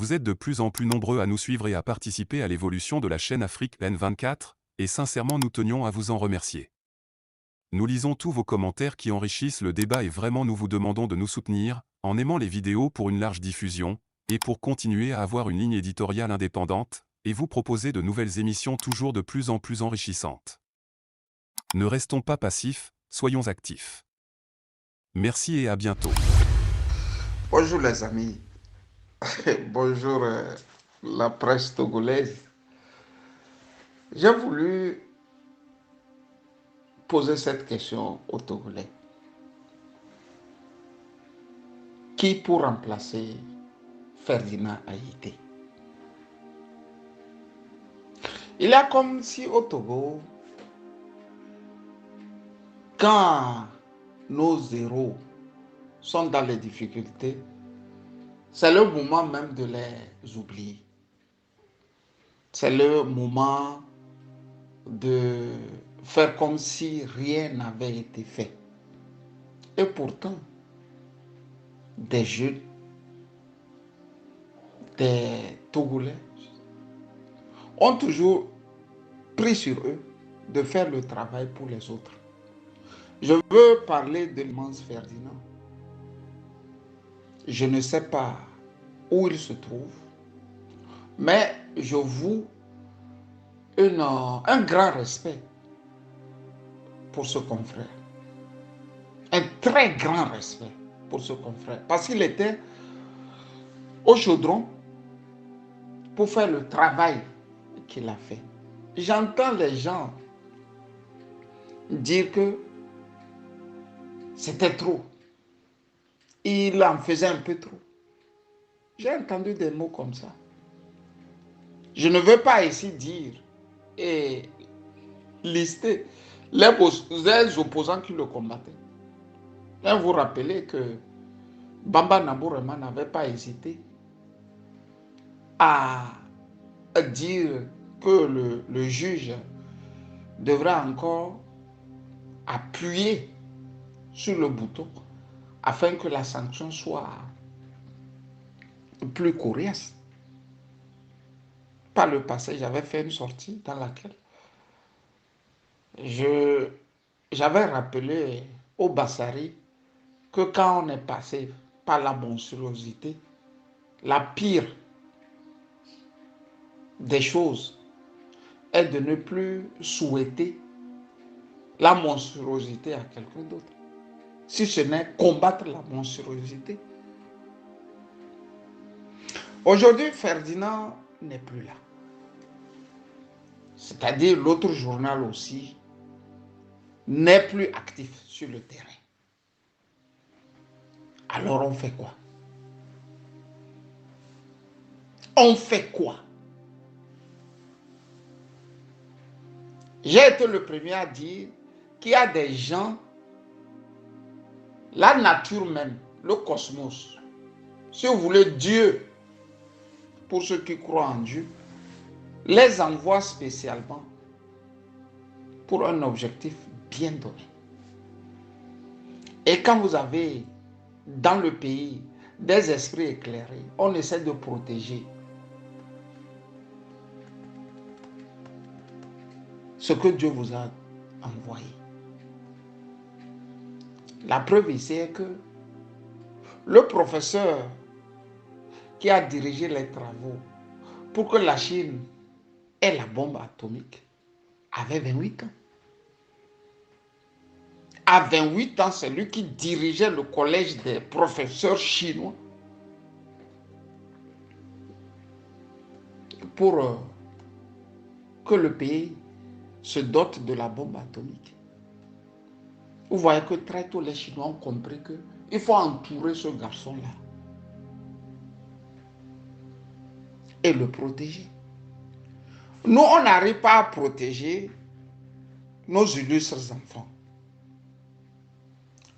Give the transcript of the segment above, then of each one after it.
Vous êtes de plus en plus nombreux à nous suivre et à participer à l'évolution de la chaîne Afrique N24, et sincèrement nous tenions à vous en remercier. Nous lisons tous vos commentaires qui enrichissent le débat et vraiment nous vous demandons de nous soutenir, en aimant les vidéos pour une large diffusion, et pour continuer à avoir une ligne éditoriale indépendante, et vous proposer de nouvelles émissions toujours de plus en plus enrichissantes. Ne restons pas passifs, soyons actifs. Merci et à bientôt. Bonjour les amis, bonjour la presse togolaise. J'ai voulu poser cette question aux Togolais. Qui pour remplacer Ferdinand Haïté? Il est comme si au Togo, quand nos héros sont dans les difficultés, c'est le moment même de les oublier. C'est le moment de faire comme si rien n'avait été fait. Et pourtant, des jeunes, des Togolais ont toujours pris sur eux de faire le travail pour les autres. Je veux parler de l'immense Ferdinand. Je ne sais pas où il se trouve, mais je voue un grand respect pour ce confrère. Un très grand respect pour ce confrère. Parce qu'il était au chaudron pour faire le travail qu'il a fait. J'entends les gens dire que c'était trop. Il en faisait un peu trop. J'ai entendu des mots comme ça. Je ne veux pas ici dire et lister les opposants qui le combattaient. Mais vous rappelez que Bamba Nabourema n'avait pas hésité à dire que le juge devra encore appuyer sur le bouton afin que la sanction soit plus coriace. Par le passé, j'avais fait une sortie dans laquelle j'avais rappelé au Bassari que quand on est passé par la monstruosité, la pire des choses est de ne plus souhaiter la monstruosité à quelqu'un d'autre, si ce n'est combattre la monstruosité. Aujourd'hui, Ferdinand n'est plus là. C'est-à-dire l'autre journal aussi n'est plus actif sur le terrain. Alors on fait quoi? On fait quoi? J'ai été le premier à dire qu'il y a des gens, la nature même, le cosmos, si vous voulez Dieu, pour ceux qui croient en Dieu, les envoie spécialement pour un objectif bien donné. Et quand vous avez dans le pays des esprits éclairés, on essaie de protéger ce que Dieu vous a envoyé. La preuve ici est que le professeur qui a dirigé les travaux pour que la Chine ait la bombe atomique avait 28 ans. À 28 ans, c'est lui qui dirigeait le collège des professeurs chinois pour que le pays se dote de la bombe atomique. Vous voyez que très tôt, les Chinois ont compris qu'il faut entourer ce garçon-là et le protéger. Nous, on n'arrive pas à protéger nos illustres enfants.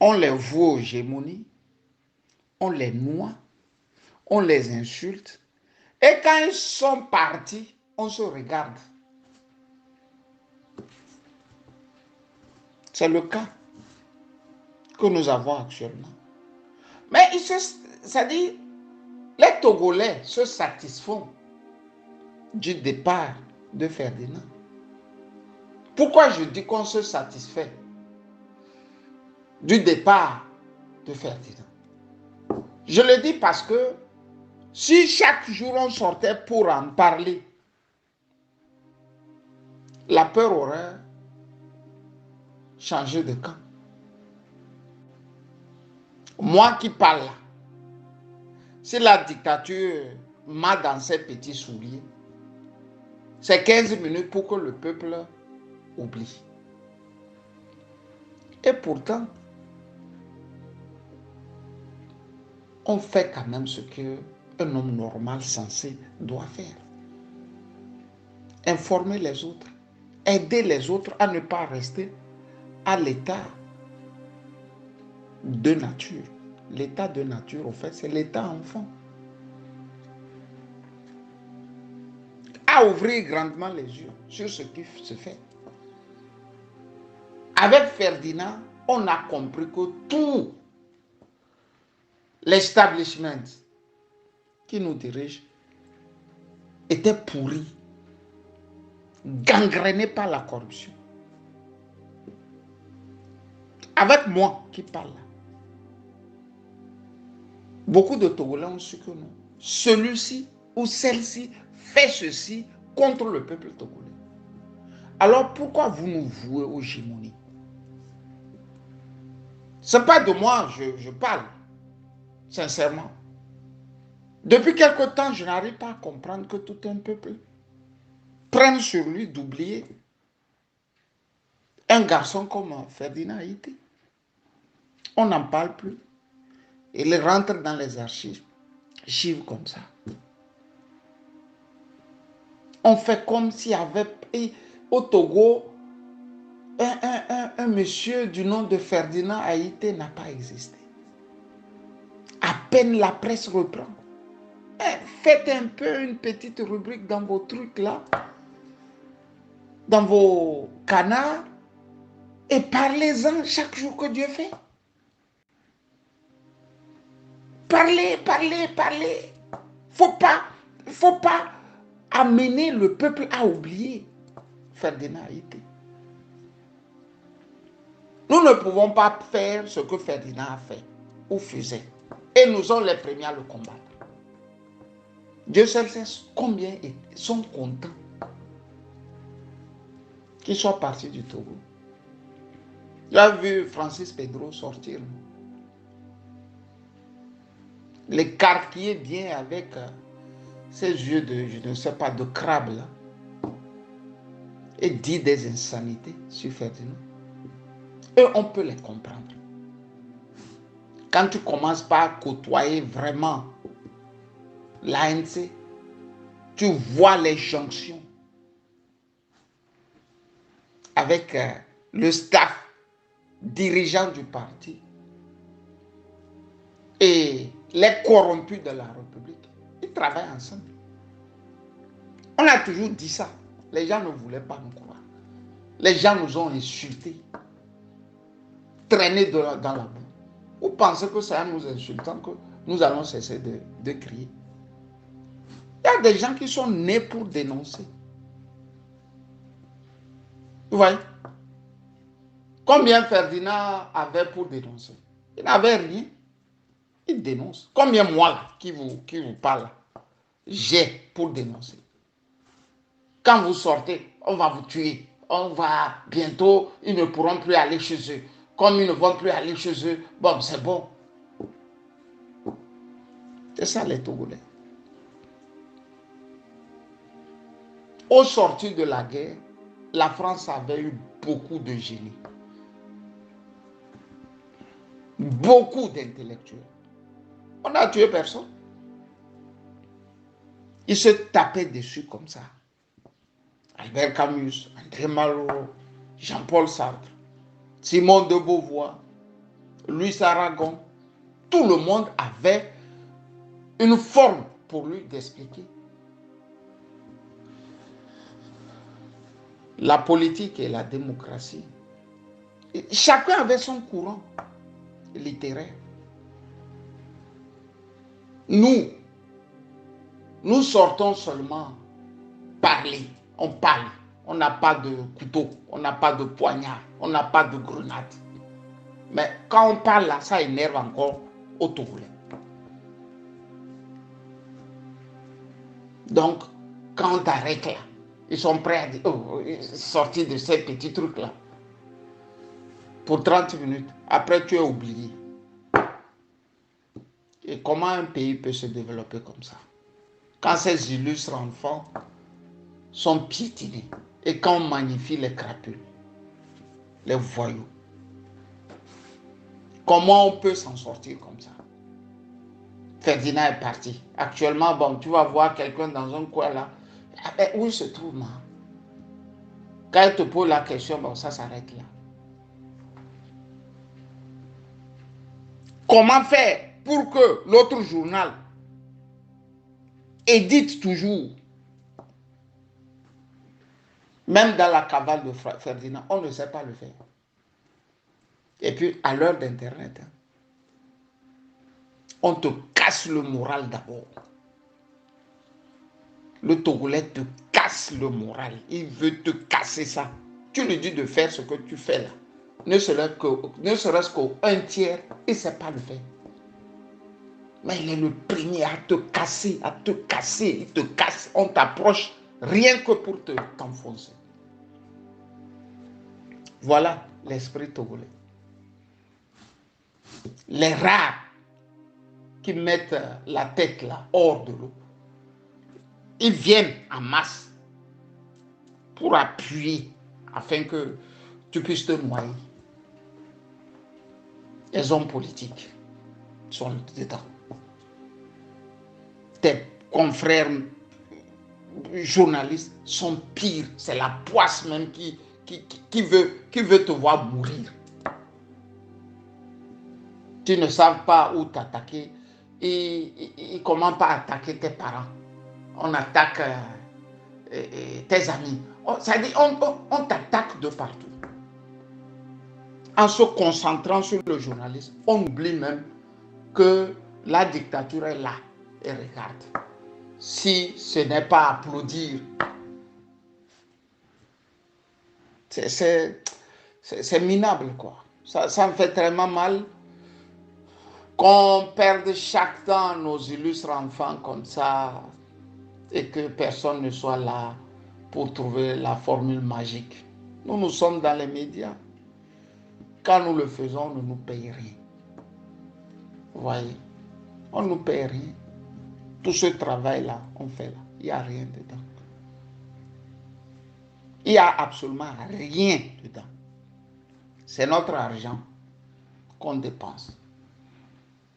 On les voit aux hégémonies, on les noie, on les insulte. Et quand ils sont partis, on se regarde. C'est le cas que nous avons actuellement. Mais ça dit, Les Togolais se satisfont du départ de Ferdinand. Pourquoi je dis qu'on se satisfait du départ de Ferdinand? Je le dis parce que si chaque jour on sortait pour en parler, la peur aurait changé de camp. Moi qui parle là, si la dictature m'a dans ses petits souliers, c'est 15 minutes pour que le peuple oublie. Et pourtant, on fait quand même ce qu'un homme normal, sensé, doit faire. Informer les autres, aider les autres à ne pas rester à l'état de nature. L'état de nature, au fait, c'est l'état enfant. À ouvrir grandement les yeux sur ce qui se fait. Avec Ferdinand, on a compris que tout l'establishment qui nous dirige était pourri, gangréné par la corruption. Avec moi qui parle, beaucoup de Togolais ont su que non. Celui-ci ou celle-ci fait ceci contre le peuple togolais. Alors pourquoi vous nous vouez aux gémonies? Ce n'est pas de moi je parle, sincèrement. Depuis quelque temps, je n'arrive pas à comprendre que tout un peuple prenne sur lui d'oublier un garçon comme Ferdinand Haïté. On n'en parle plus. Il rentre dans les archives comme ça. On fait comme s'il y avait au Togo un monsieur du nom de Ferdinand Haïté n'a pas existé. À peine la presse reprend. Faites un peu une petite rubrique dans vos trucs là, dans vos canards, et parlez-en chaque jour que Dieu fait. Parlez, parlez, parlez. Faut pas amener le peuple à oublier Ferdinand Haïté. Nous ne pouvons pas faire ce que Ferdinand a fait ou faisait. Et nous sommes les premiers à le combattre. Dieu seul sait combien ils sont contents qu'il soit parti du Togo. J'ai vu Francis Pedro sortir. L'écarquiller bien avec ses yeux de, je ne sais pas, de crabe là. Et dire des insanités sur Ferdinand. Et on peut les comprendre. Quand tu commences par côtoyer vraiment l'ANC, tu vois les jonctions avec le staff dirigeant du parti et les corrompus de la République. Ils travaillent ensemble. On a toujours dit ça. Les gens ne voulaient pas nous croire. Les gens nous ont insultés, traînés dans la boue. Vous pensez que c'est en nous insultant que nous allons cesser de crier? Il y a des gens qui sont nés pour dénoncer. Vous voyez? Combien Ferdinand avait pour dénoncer? Il n'avait rien. Il dénonce. Combien moi là, qui vous parle, j'ai pour dénoncer? Quand vous sortez, on va vous tuer. On va bientôt, ils ne pourront plus aller chez eux. Comme ils ne vont plus aller chez eux, bon, c'est bon. C'est ça les Togolais. Au sortir de la guerre, la France avait eu beaucoup de génie. Beaucoup d'intellectuels. On n'a tué personne. Ils se tapaient dessus comme ça. Albert Camus, André Malraux, Jean-Paul Sartre, Simone de Beauvoir, Louis Aragon. Tout le monde avait une forme pour lui d'expliquer. La politique et la démocratie. Chacun avait son courant littéraire. Nous, Nous sortons seulement parler. On parle. On n'a pas de couteau, on n'a pas de poignard, on n'a pas de grenade. Mais quand on parle là, ça énerve encore au Togolais. Donc, quand on t'arrête là, ils sont prêts à sortir de ces petits trucs là. Pour 30 minutes. Après, tu es oublié. Et comment un pays peut se développer comme ça? Quand ces illustres enfants sont piétinés et quand on magnifie les crapules, les voyous. Comment on peut s'en sortir comme ça? Ferdinand est parti. Actuellement, bon, tu vas voir quelqu'un dans un coin là. Ah ben, où il se trouve, man? Quand il te pose la question, bon, ça s'arrête là. Comment faire pour que l'autre journal édite toujours? Même dans la cavale de Ferdinand, on ne sait pas le faire. Et puis, à l'heure d'Internet, on te casse le moral d'abord. Le Togolais te casse le moral. Il veut te casser ça. Tu lui dis de faire ce que tu fais là. Ne serait-ce qu'un tiers, il ne sait pas le faire. Mais il est le premier à te casser, Il te casse. On t'approche rien que pour t'enfoncer. Voilà l'esprit togolais. Les rares qui mettent la tête là, hors de l'eau, ils viennent en masse pour appuyer afin que tu puisses te noyer. Les hommes politiques sont dedans. Tes confrères journalistes sont pires. C'est la poisse même qui veut te voir mourir. Tu ne savent pas où t'attaquer. Et comment pas attaquer tes parents. On attaque tes amis. C'est-à-dire, on t'attaque de partout. En se concentrant sur le journalisme, on oublie même que la dictature est là. Et regarde, si ce n'est pas applaudir, c'est minable, quoi. Ça me fait tellement mal qu'on perde chaque temps nos illustres enfants comme ça et que personne ne soit là pour trouver la formule magique. Nous sommes dans les médias. Quand nous le faisons, on ne nous paye rien. Vous voyez, on ne nous paye rien. Tout ce travail-là, on fait là. Il n'y a rien dedans. Il n'y a absolument rien dedans. C'est notre argent qu'on dépense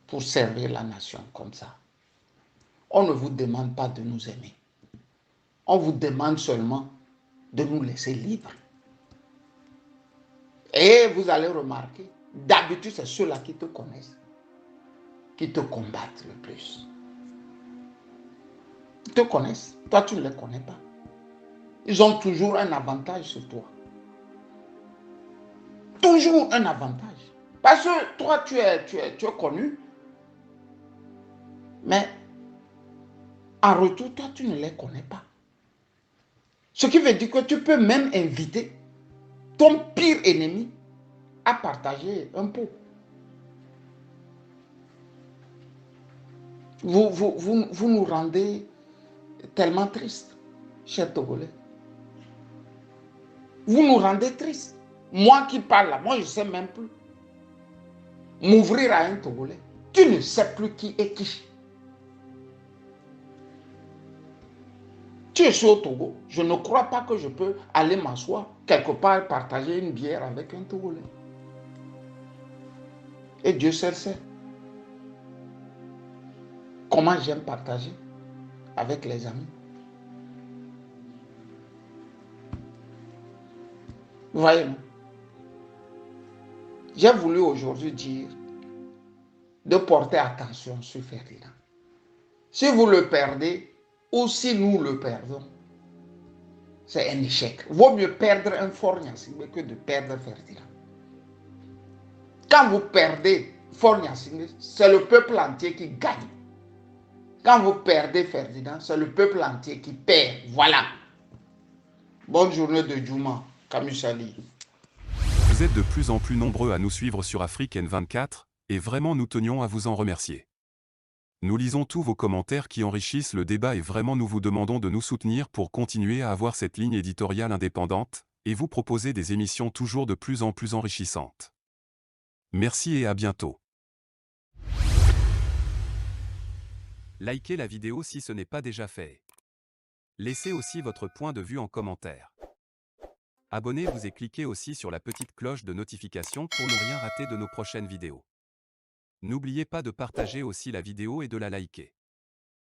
pour servir la nation comme ça. On ne vous demande pas de nous aimer. On vous demande seulement de nous laisser libres. Et vous allez remarquer, d'habitude, c'est ceux-là qui te connaissent, qui te combattent le plus. Ils te connaissent. Toi, tu ne les connais pas. Ils ont toujours un avantage sur toi. Toujours un avantage. Parce que toi, tu es connu. Mais en retour, toi, tu ne les connais pas. Ce qui veut dire que tu peux même inviter ton pire ennemi à partager un pot. Vous nous rendez tellement tristes, chers Togolais. Vous nous rendez tristes. Moi qui parle là, moi je ne sais même plus m'ouvrir à un Togolais. Tu ne sais plus qui est qui. Tu es au Togo. Je ne crois pas que je peux aller m'asseoir quelque part et partager une bière avec un Togolais. Et Dieu seul sait comment j'aime partager avec les amis. Vous voyez, j'ai voulu aujourd'hui dire de porter attention sur Ferdinand. Si vous le perdez ou si nous le perdons, c'est un échec. Vaut mieux perdre un Faure Gnassingbé que de perdre Ferdinand. Quand vous perdez Faure Gnassingbé, c'est le peuple entier qui gagne. Quand vous perdez Ferdinand, c'est le peuple entier qui perd. Voilà. Bonne journée de Djouma, Kamisali. Vous êtes de plus en plus nombreux à nous suivre sur Afrique N24, et vraiment nous tenions à vous en remercier. Nous lisons tous vos commentaires qui enrichissent le débat et vraiment nous vous demandons de nous soutenir pour continuer à avoir cette ligne éditoriale indépendante, et vous proposer des émissions toujours de plus en plus enrichissantes. Merci et à bientôt. Likez la vidéo si ce n'est pas déjà fait. Laissez aussi votre point de vue en commentaire. Abonnez-vous et cliquez aussi sur la petite cloche de notification pour ne rien rater de nos prochaines vidéos. N'oubliez pas de partager aussi la vidéo et de la liker.